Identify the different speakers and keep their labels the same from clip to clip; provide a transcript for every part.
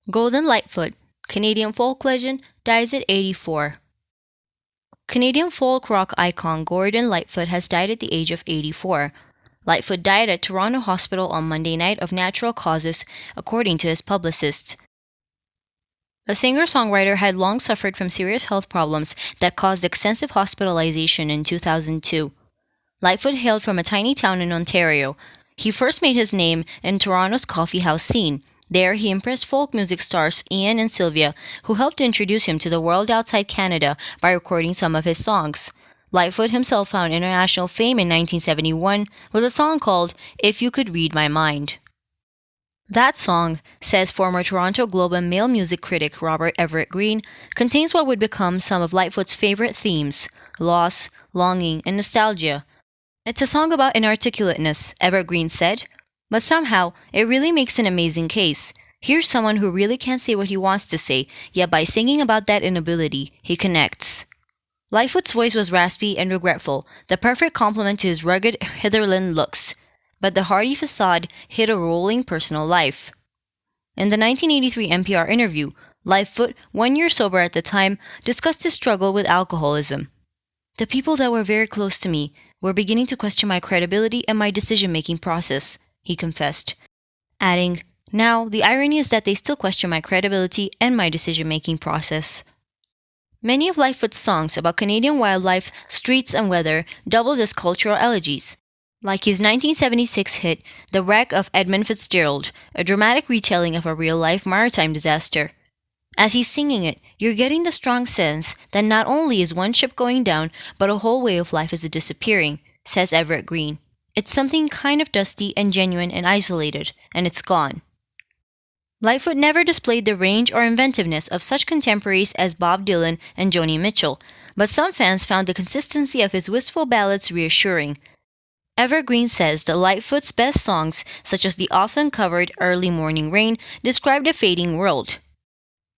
Speaker 1: Gordon Lightfoot, Canadian folk legend, dies at 84. Canadian folk rock icon Gordon Lightfoot has died at the age of 84. Lightfoot died at Toronto Hospital on Monday night of natural causes, according to his publicist. The singer-songwriter had long suffered from serious health problems that caused extensive hospitalization in 2002. Lightfoot hailed from a tiny town in Ontario. He first made his name in Toronto's coffee house scene. There, he impressed folk music stars Ian and Sylvia, who helped to introduce him to the world outside Canada by recording some of his songs. Lightfoot himself found international fame in 1971 with a song called If You Could Read My Mind. That song, says former Toronto Globe and Mail music critic Robert Everett Green, contains what would become some of Lightfoot's favorite themes: loss, longing, and nostalgia. It's a song about inarticulateness, Everett Green said, but somehow it really makes an amazing case. Here's someone who really can't say what he wants to say, yet by singing about that inability, he connects. Lightfoot's voice was raspy and regretful, the perfect complement to his rugged hitherland looks, but the hearty facade hid a rolling personal life. In the 1983 NPR interview, Lightfoot, 1 year sober at the time, discussed his struggle with alcoholism. The people that were very close to me were beginning to question my credibility and my decision-making process, he confessed, adding, "Now, the irony is that they still question my credibility and my decision-making process." Many of Lightfoot's songs about Canadian wildlife, streets, and weather doubled as cultural elegies, like his 1976 hit, The Wreck of Edmund Fitzgerald, a dramatic retelling of a real-life maritime disaster. As he's singing it, you're getting the strong sense that not only is one ship going down, but a whole way of life is disappearing, says Everett Green. It's something kind of dusty and genuine and isolated, and it's gone. Lightfoot never displayed the range or inventiveness of such contemporaries as Bob Dylan and Joni Mitchell, but some fans found the consistency of his wistful ballads reassuring. Everett Green says that Lightfoot's best songs, such as the often covered Early Morning Rain, described a fading world.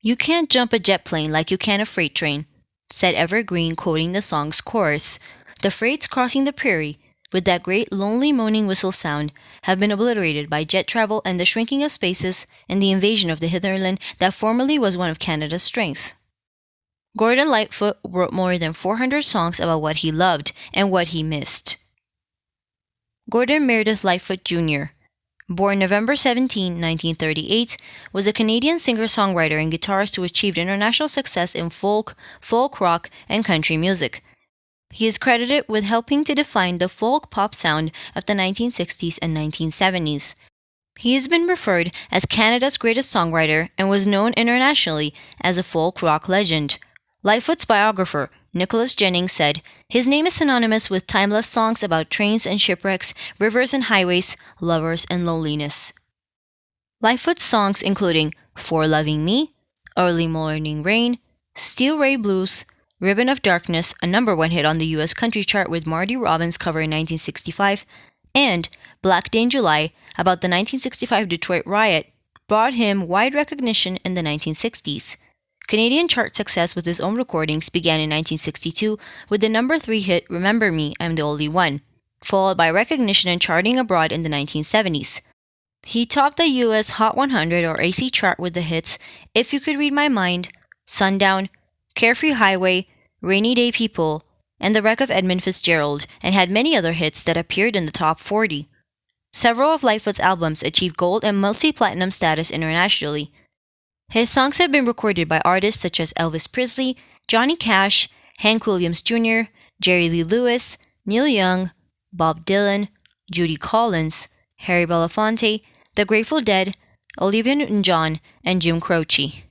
Speaker 1: "You can't jump a jet plane like you can a freight train," said Everett Green, quoting the song's chorus. "The freights crossing the prairie, with that great lonely moaning whistle sound, have been obliterated by jet travel and the shrinking of spaces and the invasion of the hinterland that formerly was one of Canada's strengths." Gordon Lightfoot wrote more than 400 songs about what he loved and what he missed. Gordon Meredith Lightfoot Jr., born November 17, 1938, was a Canadian singer-songwriter and guitarist who achieved international success in folk rock, and country music. He is credited with helping to define the folk-pop sound of the 1960s and 1970s. He has been referred as Canada's greatest songwriter and was known internationally as a folk rock legend. Lightfoot's biographer, Nicholas Jennings, said, "His name is synonymous with timeless songs about trains and shipwrecks, rivers and highways, lovers and loneliness." Lightfoot's songs including For Loving Me, Early Morning Rain, Steel Ray Blues, Ribbon of Darkness, a #1 hit on the U.S. country chart with Marty Robbins' cover in 1965, and Black Day in July, about the 1965 Detroit riot, brought him wide recognition in the 1960s. Canadian chart success with his own recordings began in 1962 with the #3 hit Remember Me, I'm the Only One, followed by recognition and charting abroad in the 1970s. He topped the U.S. Hot 100 or AC chart with the hits If You Could Read My Mind, Sundown, Carefree Highway, Rainy Day People, and The Wreck of Edmund Fitzgerald, and had many other hits that appeared in the top 40. Several of Lightfoot's albums achieved gold and multi-platinum status internationally. His songs have been recorded by artists such as Elvis Presley, Johnny Cash, Hank Williams Jr., Jerry Lee Lewis, Neil Young, Bob Dylan, Judy Collins, Harry Belafonte, The Grateful Dead, Olivia Newton-John, and Jim Croce.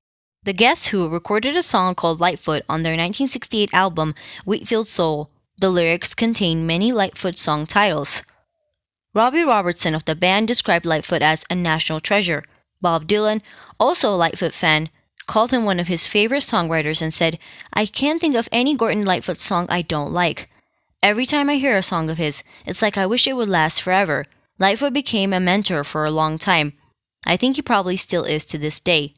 Speaker 1: The Guess Who recorded a song called Lightfoot on their 1968 album Wheatfield Soul. The lyrics contain many Lightfoot song titles. Robbie Robertson of the band described Lightfoot as a national treasure. Bob Dylan, also a Lightfoot fan, called him one of his favorite songwriters and said, "I can't think of any Gordon Lightfoot song I don't like. Every time I hear a song of his, it's like I wish it would last forever." Lightfoot became a mentor for a long time. I think he probably still is to this day.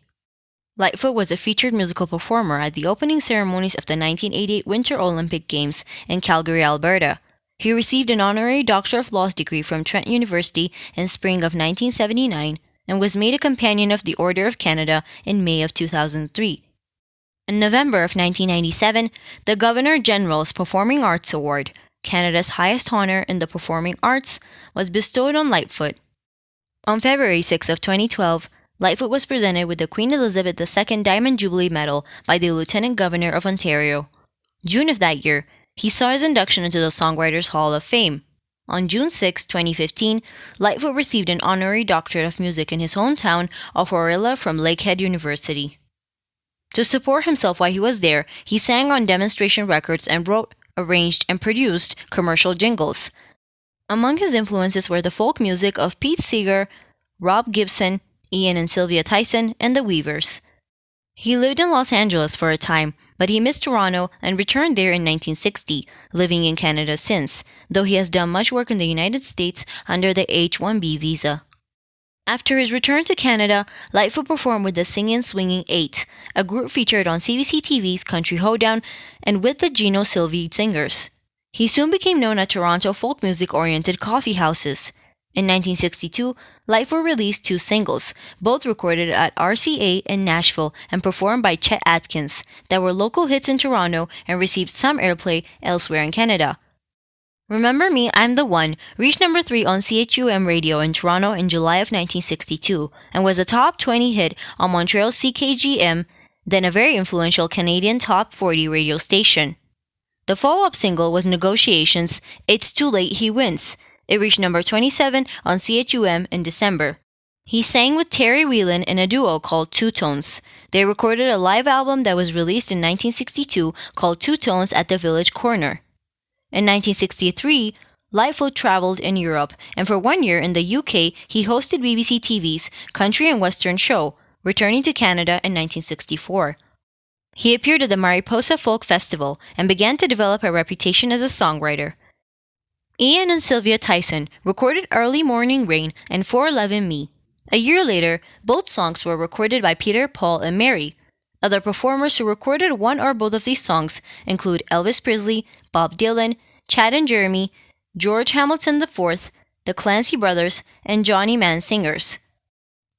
Speaker 1: Lightfoot was a featured musical performer at the opening ceremonies of the 1988 Winter Olympic Games in Calgary, Alberta. He received an honorary Doctor of Laws degree from Trent University in spring of 1979, and was made a Companion of the Order of Canada in May of 2003. In November of 1997, the Governor-General's Performing Arts Award, Canada's highest honor in the performing arts, was bestowed on Lightfoot. On February 6 of 2012, Lightfoot was presented with the Queen Elizabeth II Diamond Jubilee Medal by the Lieutenant Governor of Ontario. June of that year, he saw his induction into the Songwriters Hall of Fame. On June 6, 2015, Lightfoot received an honorary doctorate of music in his hometown of Orilla from Lakehead University. To support himself while he was there, he sang on demonstration records and wrote, arranged, and produced commercial jingles. Among his influences were the folk music of Pete Seeger, Rob Gibson, Ian and Sylvia Tyson, and the Weavers. He lived in Los Angeles for a time, but he missed Toronto and returned there in 1960, living in Canada since, though he has done much work in the United States under the H-1B visa. After his return to Canada, Lightfoot performed with the Singin' Swingin' Eight, a group featured on CBC TV's Country Hoedown, and with the Gino Silvi Singers. He soon became known at Toronto folk music-oriented coffee houses. In 1962, Lightfoot released 2 singles, both recorded at RCA in Nashville and performed by Chet Atkins, that were local hits in Toronto and received some airplay elsewhere in Canada. Remember Me, I'm the One reached number 3 on CHUM radio in Toronto in July of 1962 and was a top 20 hit on Montreal's CKGM, then a very influential Canadian top 40 radio station. The follow-up single was Negotiations' It's Too Late He Wins. It reached number 27 on CHUM in December. He sang with Terry Whelan in a duo called Two Tones. They recorded a live album that was released in 1962 called Two Tones at the Village Corner. In 1963, Lightfoot traveled in Europe, and for 1 year in the UK, he hosted BBC TV's Country and Western show, returning to Canada in 1964. He appeared at the Mariposa Folk Festival and began to develop a reputation as a songwriter. Ian and Sylvia Tyson recorded Early Morning Rain and 411 Me. A year later, both songs were recorded by Peter, Paul, and Mary. Other performers who recorded one or both of these songs include Elvis Presley, Bob Dylan, Chad and Jeremy, George Hamilton IV, the Clancy Brothers, and Johnny Mann Singers.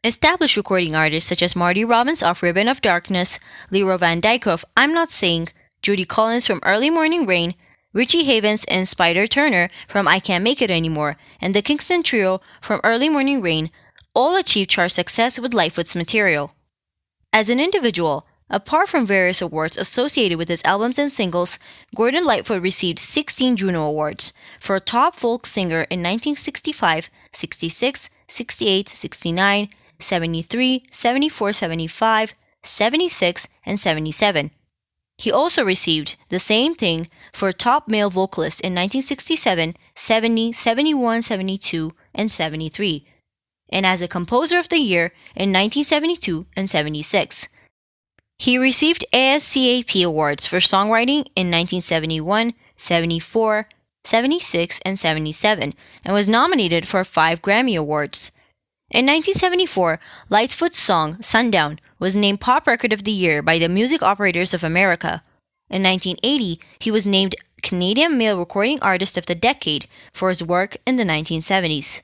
Speaker 1: Established recording artists such as Marty Robbins of Ribbon of Darkness, Leroy Van Dyke of I'm Not Saying, Judy Collins from Early Morning Rain, Richie Havens and Spider Turner from I Can't Make It Anymore, and the Kingston Trio from Early Morning Rain all achieved chart success with Lightfoot's material. As an individual, apart from various awards associated with his albums and singles, Gordon Lightfoot received 16 Juno Awards for Top Folk Singer in 1965, 66, 68, 69, 73, 74, 75, 76, and 77. He also received the same thing for Top Male Vocalist in 1967, 70, 71, 72, and 73, and as a Composer of the Year in 1972 and 76. He received ASCAP awards for songwriting in 1971, 74, 76, and 77, and was nominated for 5 Grammy Awards. In 1974, Lightfoot's song Sundown was named Pop Record of the Year by the Music Operators of America. In 1980, he was named Canadian Male Recording Artist of the Decade for his work in the 1970s.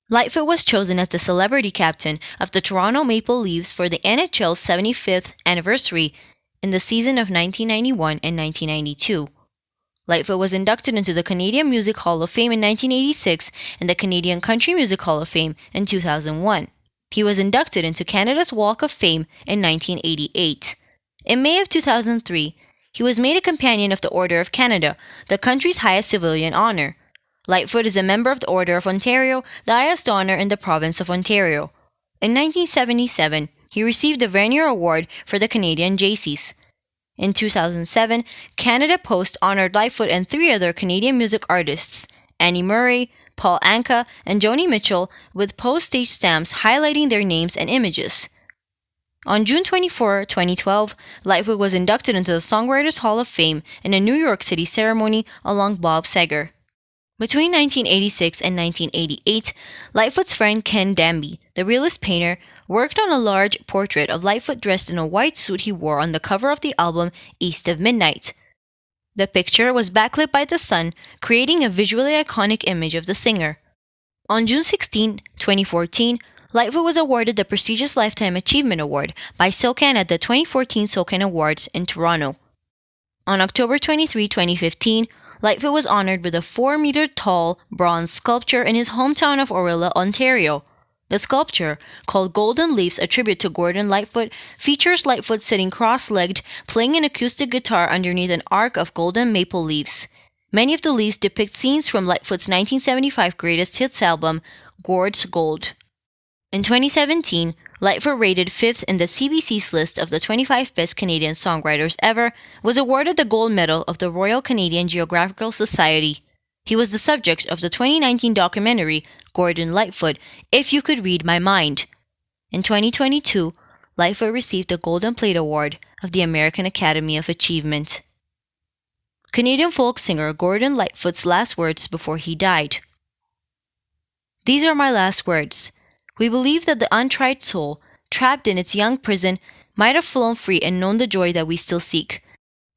Speaker 1: Lightfoot was chosen as the celebrity captain of the Toronto Maple Leafs for the NHL's 75th anniversary in the season of 1991 and 1992. Lightfoot was inducted into the Canadian Music Hall of Fame in 1986 and the Canadian Country Music Hall of Fame in 2001. He was inducted into Canada's Walk of Fame in 1988. In May of 2003, he was made a Companion of the Order of Canada, the country's highest civilian honor. Lightfoot is a member of the Order of Ontario, the highest honor in the province of Ontario. In 1977, he received the Vernier Award for the Canadian Jaycees. In 2007, Canada Post honored Lightfoot and 3 other Canadian music artists, Annie Murray, Paul Anka, and Joni Mitchell, with postage stamps highlighting their names and images. On June 24, 2012, Lightfoot was inducted into the Songwriters Hall of Fame in a New York City ceremony along Bob Seger. Between 1986 and 1988, Lightfoot's friend Ken Danby, the realist painter, worked on a large portrait of Lightfoot dressed in a white suit he wore on the cover of the album East of Midnight. The picture was backlit by the sun, creating a visually iconic image of the singer. On June 16, 2014, Lightfoot was awarded the prestigious Lifetime Achievement Award by SOCAN at the 2014 SOCAN Awards in Toronto. On October 23, 2015, Lightfoot was honored with a 4-meter-tall bronze sculpture in his hometown of Orilla, Ontario. The sculpture, called Golden Leaves, a tribute to Gordon Lightfoot, features Lightfoot sitting cross-legged, playing an acoustic guitar underneath an arc of golden maple leaves. Many of the leaves depict scenes from Lightfoot's 1975 greatest hits album, Gord's Gold. In 2017, Lightfoot, rated 5th in the CBC's list of the 25 best Canadian songwriters ever, was awarded the Gold Medal of the Royal Canadian Geographical Society. He was the subject of the 2019 documentary, Gordon Lightfoot, If You Could Read My Mind. In 2022, Lightfoot received the Golden Plate Award of the American Academy of Achievement. Canadian folk singer Gordon Lightfoot's last words before he died. These are my last words. We believe that the untried soul, trapped in its young prison, might have flown free and known the joy that we still seek.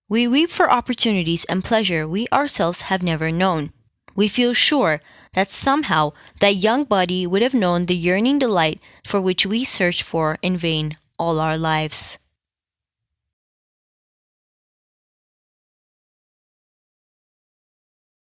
Speaker 1: We weep for opportunities and pleasure we ourselves have never known. We feel sure that somehow that young body would have known the yearning delight for which we searched for in vain all our lives.